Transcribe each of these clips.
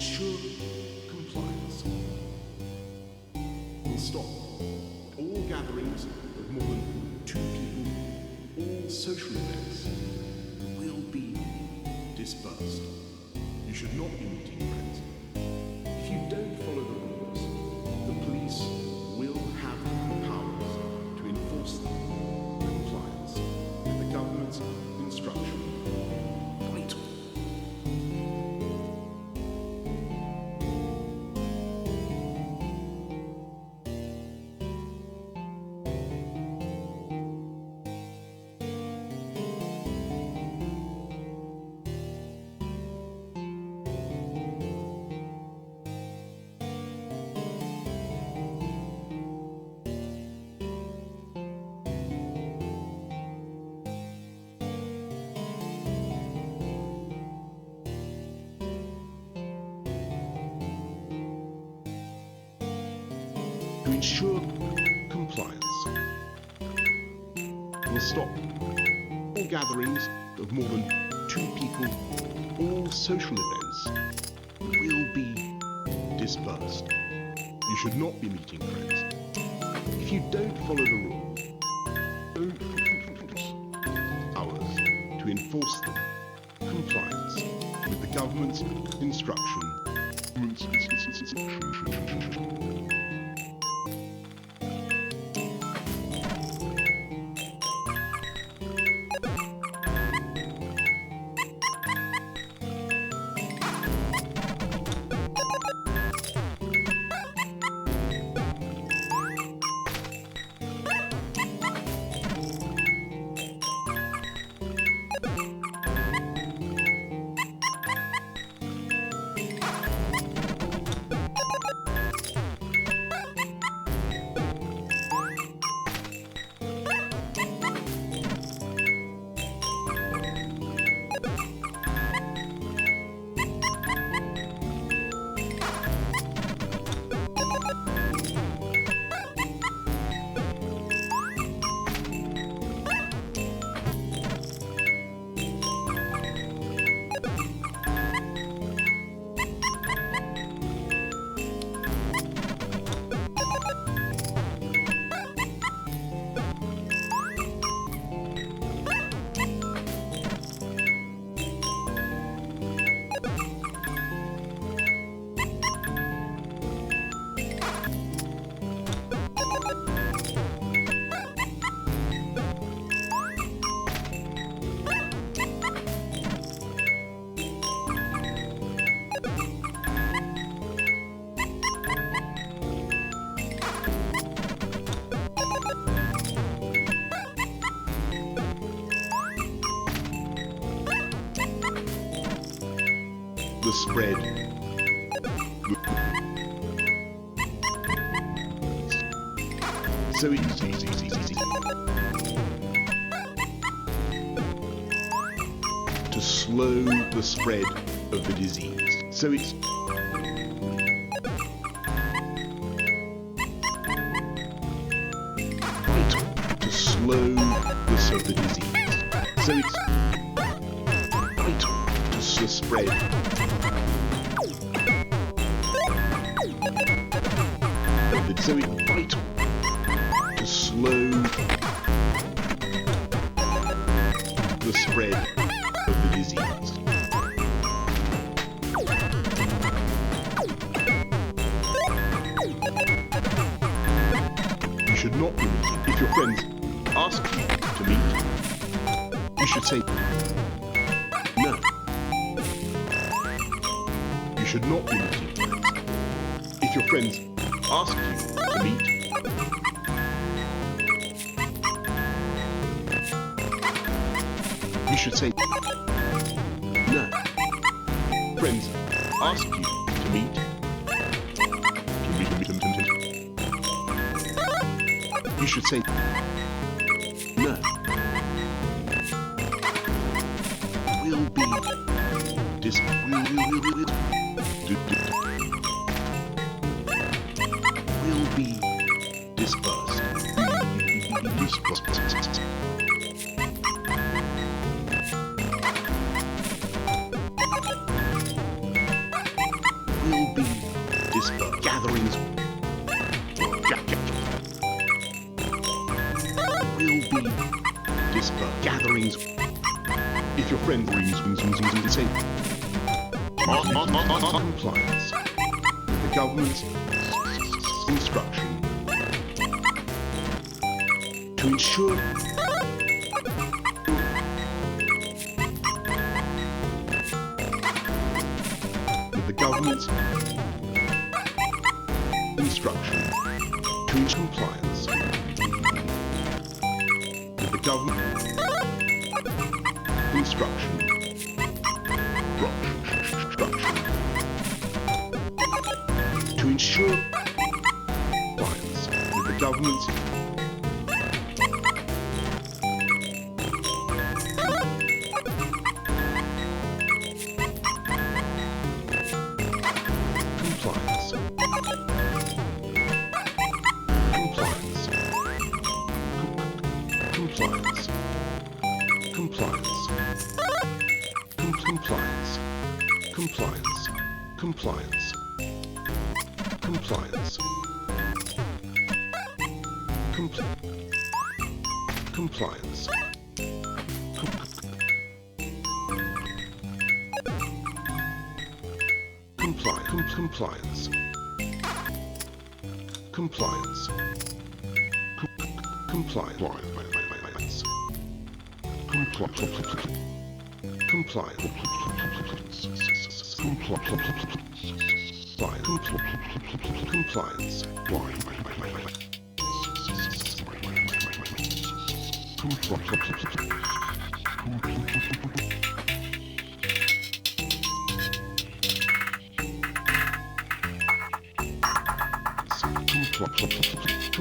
ensure compliance. Will stop all gatherings of more than 2 people, all social events will be dispersed. You should not be meeting friends. If you don't follow the rules, the police will have the powers to enforce compliance with the government's instruction. Vital. To ensure compliance, will stop all gatherings of more than 2 people, all social events will be dispersed. You should not be meeting friends. If you don't follow the rules, don't hours to enforce them. Compliance with the government's instruction. The spread. So easy. To slow the spread of the disease. So it's vital to slow the spread of the disease. So it's vital to spread. So it's vital to slow the spread of the disease. You should not be meeting. If your friends ask you to meet, you should say no. You should not be meeting friends. If your friends ask you to meet, you should say no. Friends ask you to meet. You should say no. Will be will be dispersed. gatherings will be dispersed. Gatherings. If your friend rings, say compliance with the government's instruction to ensure with the government's instruction to ensure compliance with the government instruction to ensure compliance with the government's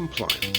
compliance.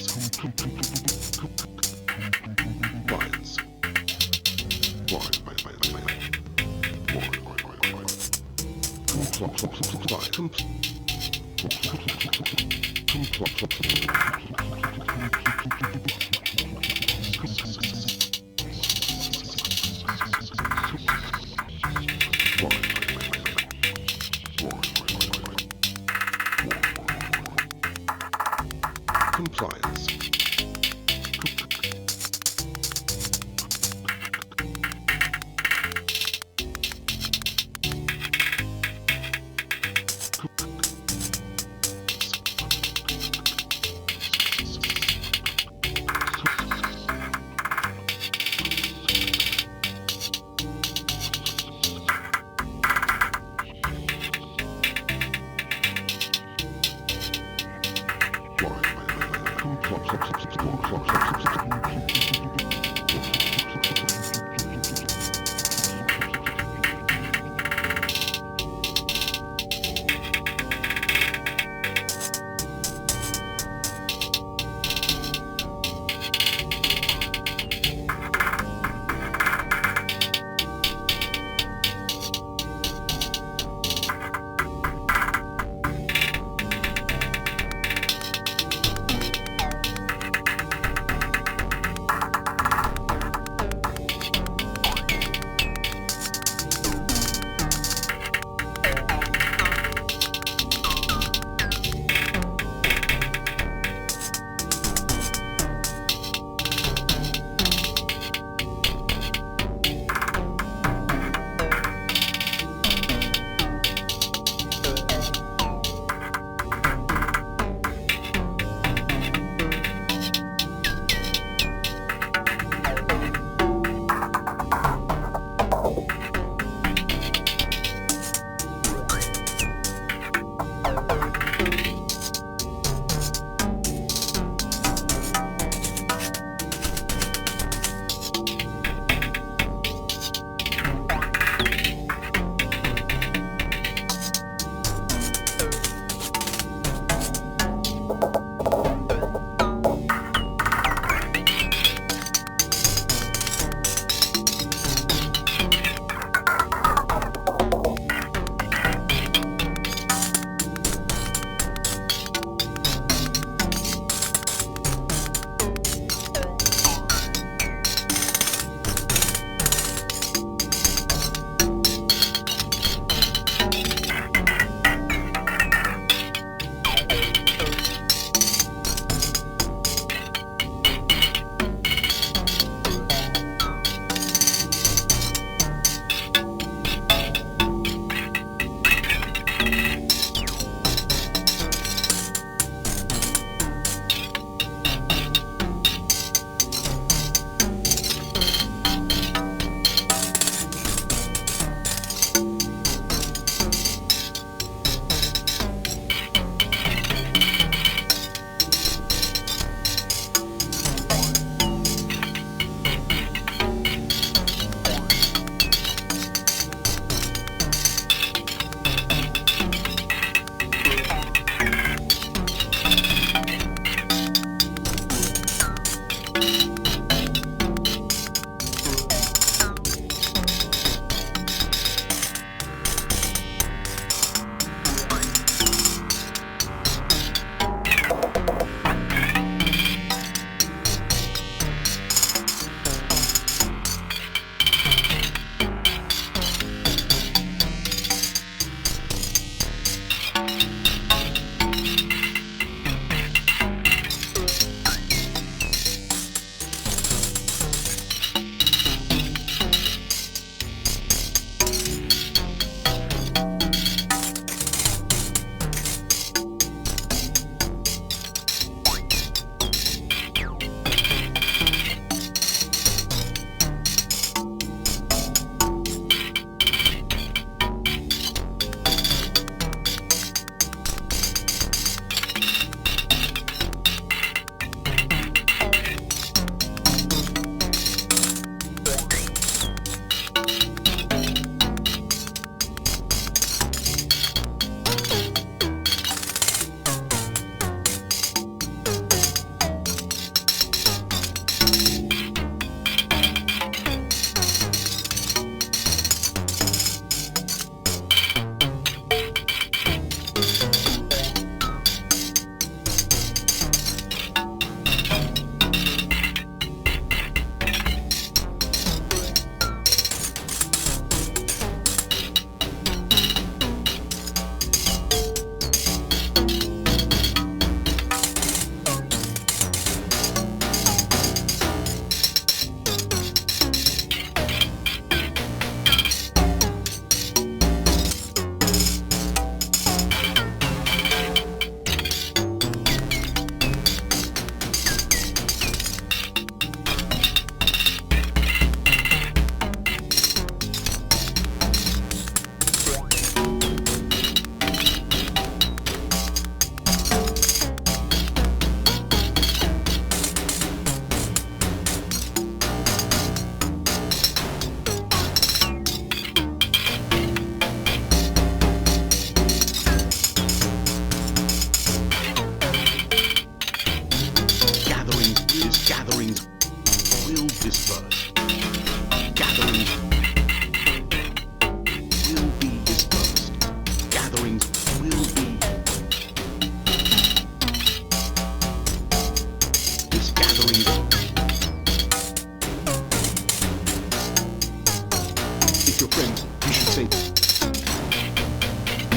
your friend, you should say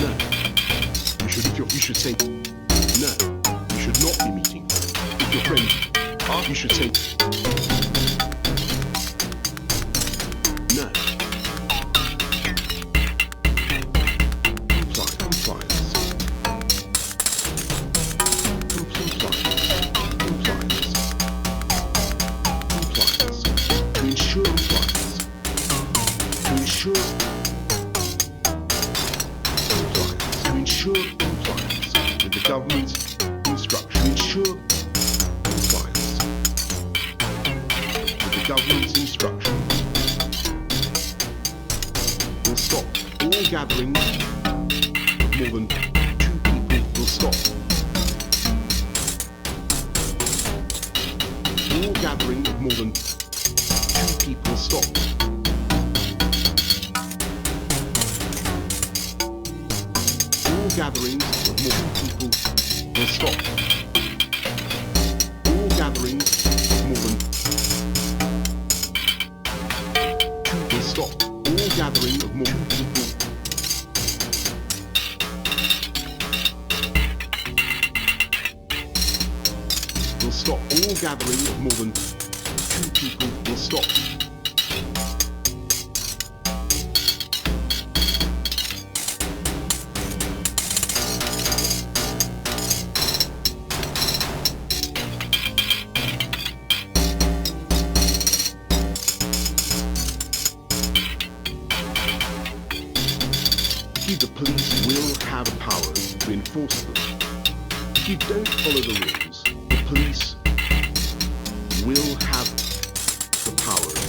no. You should say no. You should not be meeting with your friend. You should say no. Compliance. To ensure compliance. To ensure compliance with the government's instruction. To ensure compliance with the government's instruction. Will stop all gatherings of more than 2 people. Will stop all gathering of more than 2 people. Stop. All gatherings of more than 2 people will stop. All gatherings of more than 2 will stop. All gathering of more than 2 people will stop. All gathering of more than 2 people will stop. The police will have powers to enforce them. If you don't follow the rules, the police will have the powers.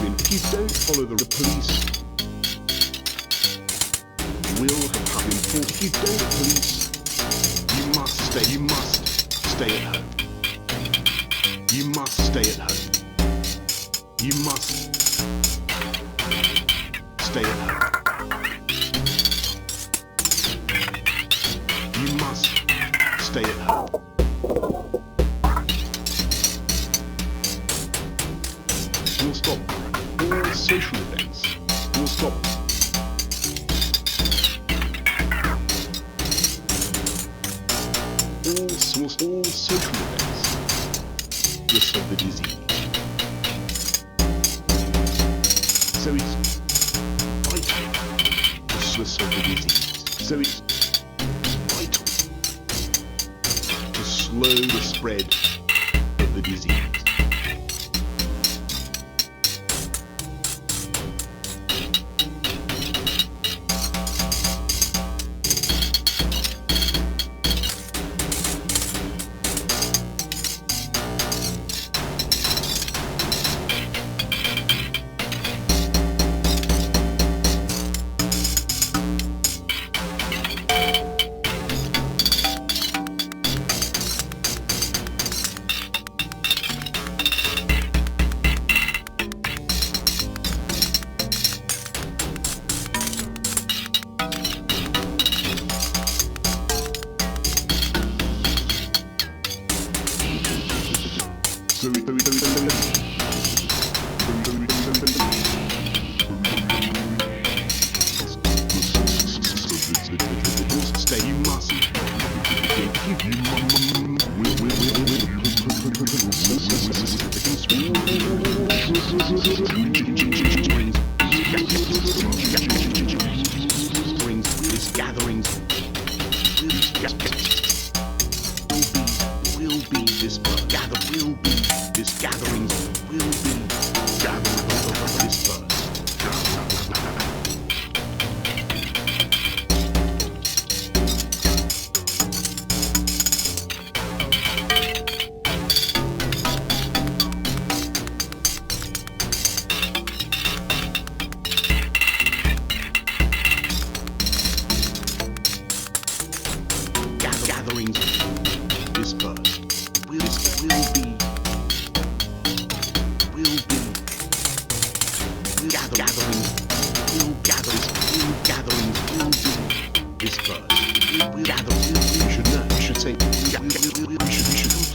If you don't follow the police will have power to enforce. If you don't, the police, you must stay at home. You must stay at home. You must stay at home. You must stay at home. We'll stop all social events. We'll stop all social events. We'll stop the disease. So it's vital to stop the disease. So it's vital to slow the spread of the disease.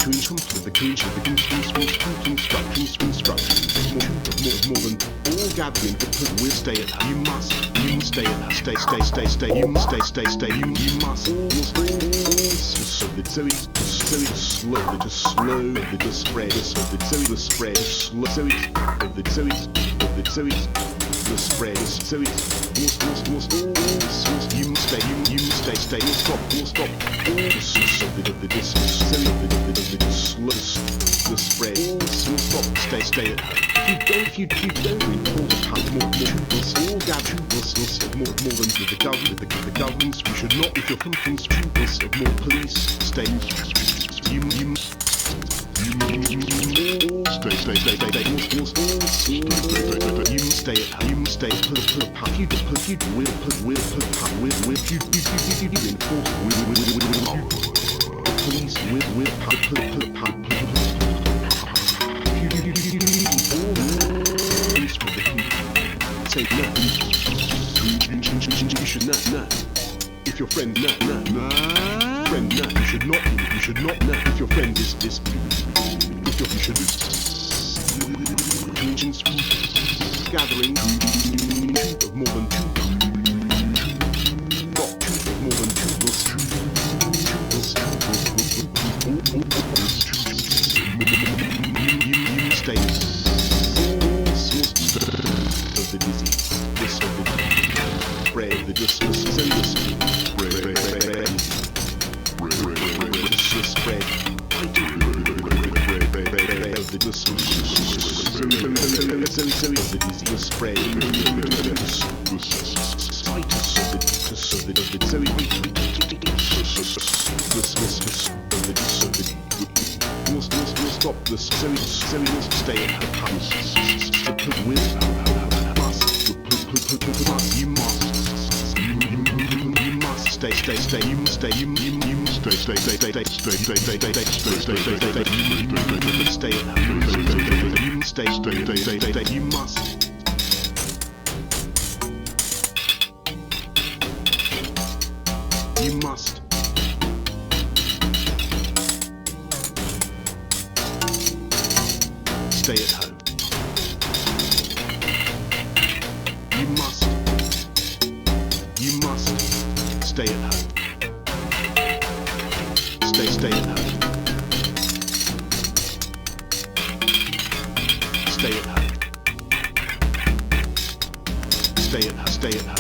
To more than all gathering will stay at home. You must stay at home. Stay. You must stay. You must all so it's slow. They just spread. So the spread slow. So it's the spread. So it's you must stay. We'll stop. So the spread. We'll stop. Stay at home. If you don't report the pub, more gather more than the governments. We should not. If you're thinking more police, stay. You stay at home. You stay. Put a pub. You will put pub. Will enforce. Police will put pub. Say no. You should not. If your friend friend you should not. If your friend is this. If you should gathering of more than two. Not two of more than two. You stay. The disease, this of the spread, the discuss, so the spread, I do of the discuss, so the disease, the spread, we'll stop this, so we must stay at her house, to put with. You must stay. You must stay. You must stay. Stay at home. You must stay. You must. You must. Stay at home. You must stay at home. Stay at home. Stay at home. Stay at home.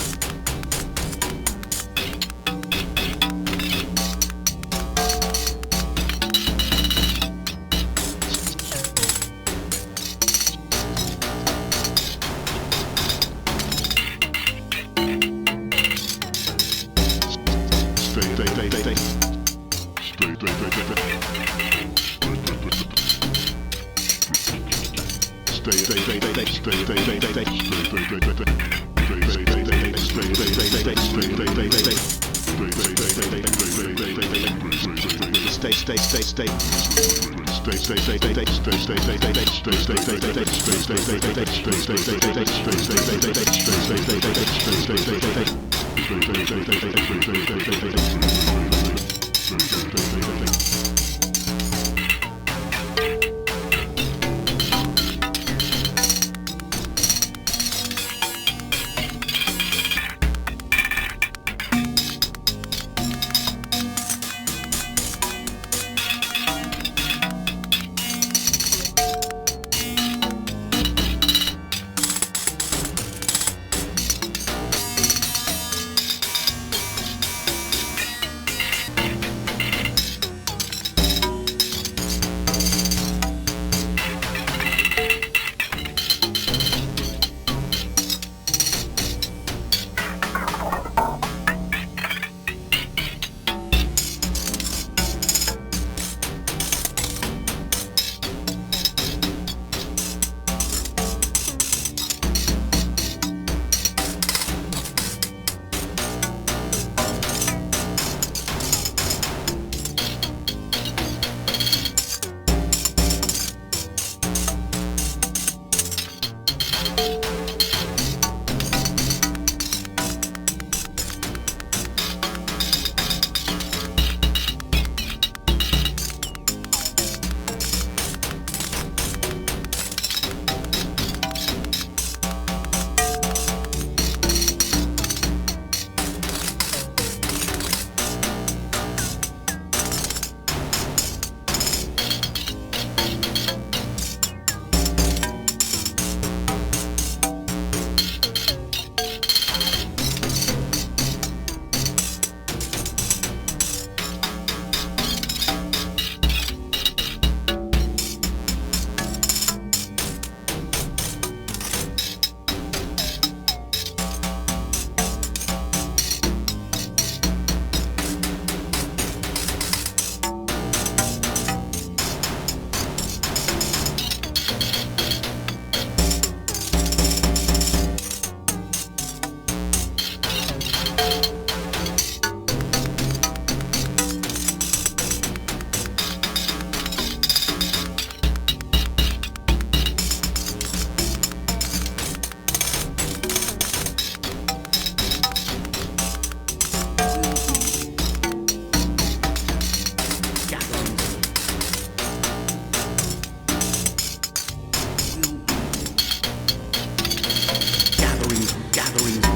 gatherings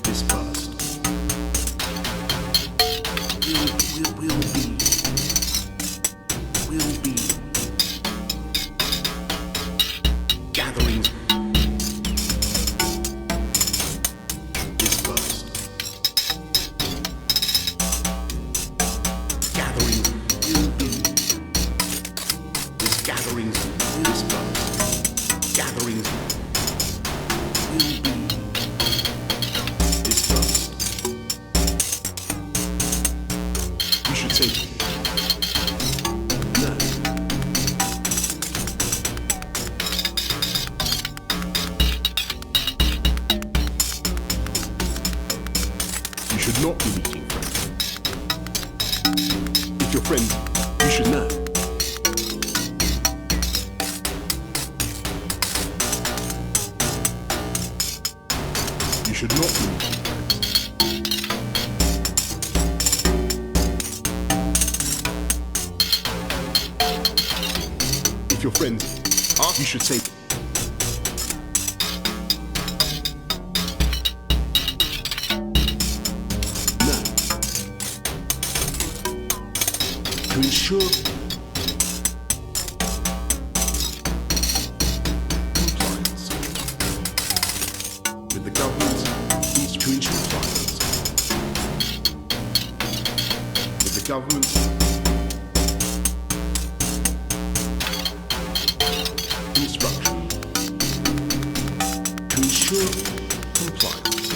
dispersed. Will be gatherings dispersed. Gatherings will be gatherings dispersed. Gatherings will be dispersed. You should say no. You should not be meeting friends. If you're friends, you should know. You should not be meeting friends. If you're friends, you should say no. To ensure compliance with the government's institutional compliance with the government's instruction to ensure compliance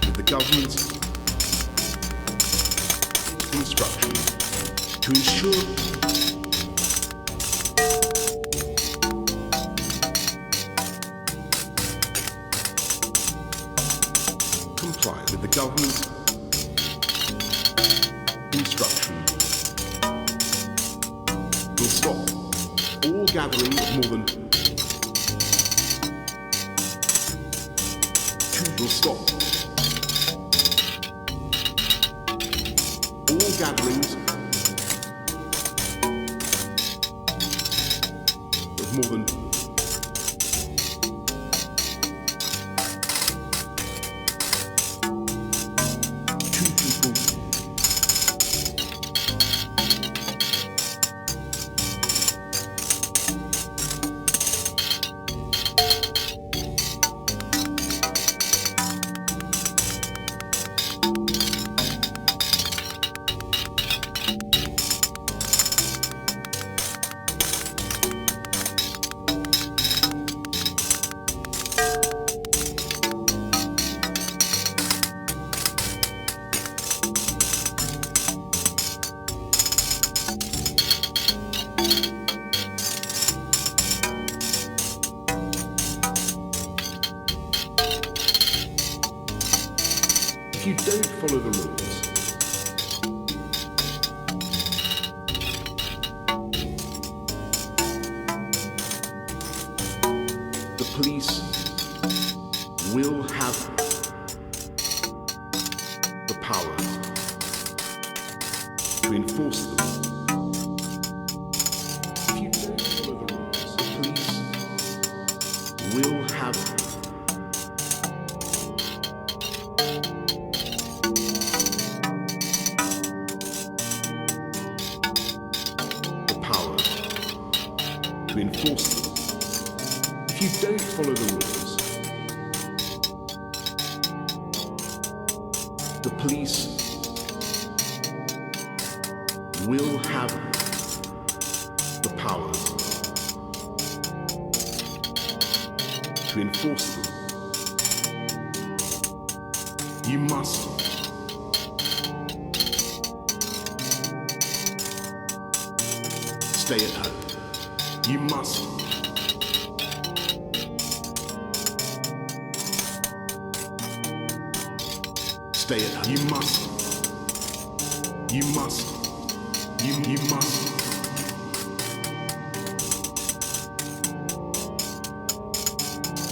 with the government's instruction to ensure comply with the government's instruction will stop all gathering of more than two. Will stop all gatherings of more than two people. If you don't follow the rules, the police will have the power to enforce them. If you don't follow the rules, the police will have to enforce them. If you don't follow the rules, the police will have the powers to enforce them. You must stay at home. You must stay at home. You must. You must. You must.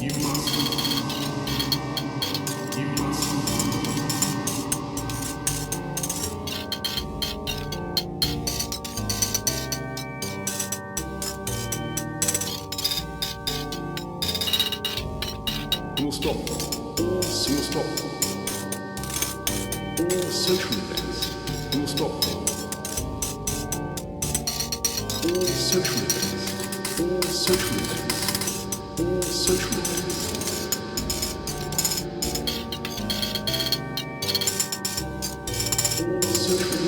You must. You must. We'll stop all social events. We'll stop all social events. All social events. All social events. All social events. Social events.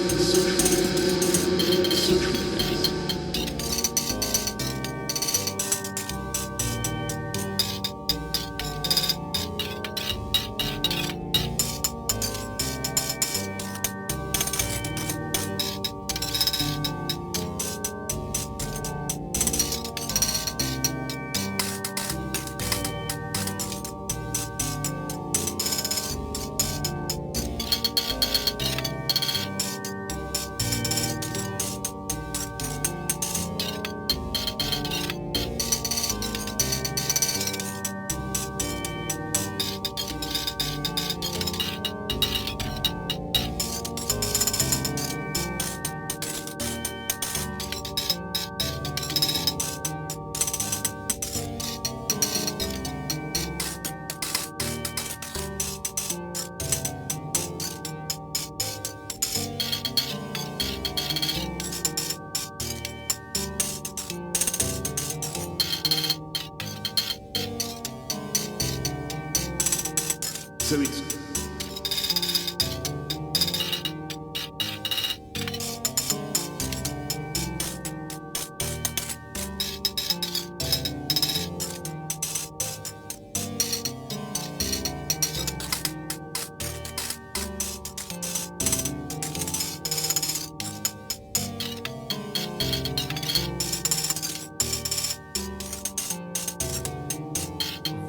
So it's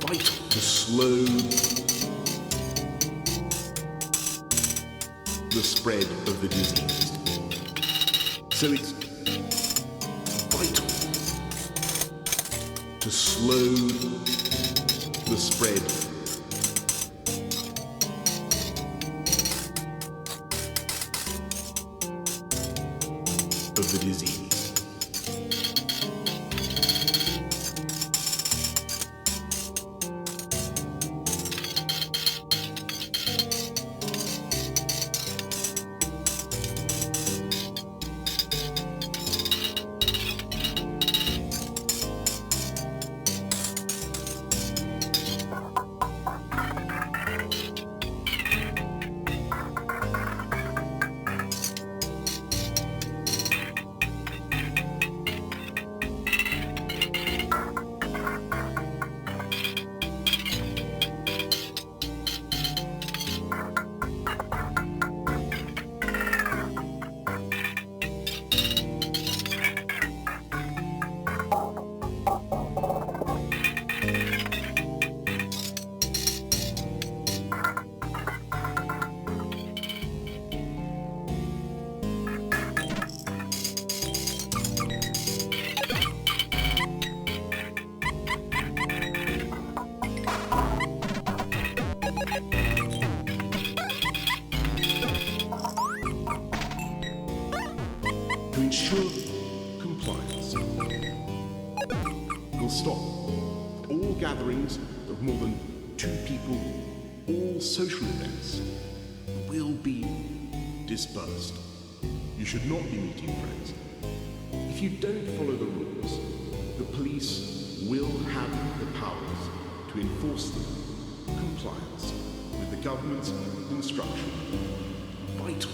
vital to slow the spread of the disease. So it's vital to slow the spread of the disease. To ensure compliance, we'll stop all gatherings of more than 2 people. All social events will be dispersed. You should not be meeting friends. If you don't follow the rules, the police will have the powers to enforce them. Compliance with the government's instruction. Vital.